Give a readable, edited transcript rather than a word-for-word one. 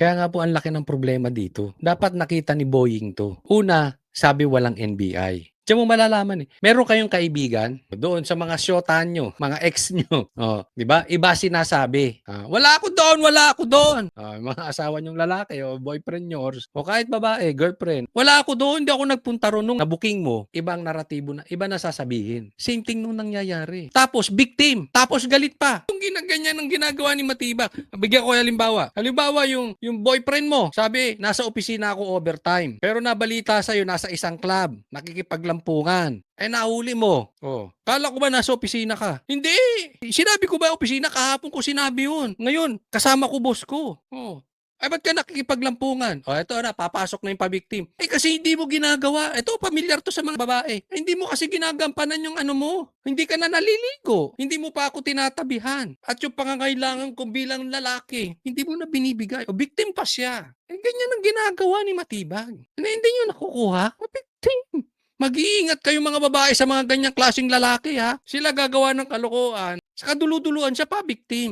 Kaya nga po ang laki ng problema dito. Dapat nakita ni Boying 'to. Una, sabi walang NBI. Diyan mo malalaman, eh. Meron kayong kaibigan doon sa mga siyota niyo, mga ex niyo, oh, 'di ba? Iba sinasabi, "Wala ako doon, wala ako doon." Yung mga asawa niyong lalaki o boyfriend niyo o kahit babae, girlfriend, "Wala ako doon, hindi ako nagpunta roon." Nung na-booking mo, ibang naratibo na, iba na sasabihin. Same thing nung nangyayari. Tapos victim, tapos galit pa. Yung ginaganyan ang ginagawa ni Matibag. Bigyan ko halimbawa. Halimbawa yung boyfriend mo, sabi, nasa opisina ako overtime. Pero nabalita sa'yo, nasa isang club, nakikipaglampungan. Nahuli mo. Kala ko ba nasa opisina ka? Hindi! Sinabi ko ba opisina? Kahapon ko sinabi yun. Ngayon, kasama ko boss ko. Ay, ba't ka nakikipaglampungan? Eto na, papasok na yung pabiktim. Kasi hindi mo ginagawa. Ito, pamilyar to sa mga babae. Hindi mo kasi ginagampanan yung ano mo. Hindi ka na naliligo. Hindi mo pa ako tinatabihan. At yung pangangailangan ko bilang lalaki, hindi mo na binibigay. Biktim pa siya. Ganyan ang ginagawa ni Matibag. Hindi nyo nakukuha? Biktim. Mag-iingat kayo mga babae sa mga ganyang klaseng lalaki, ha? Sila gagawa ng kalokohan. Sa kaduluduluan siya pa, biktim.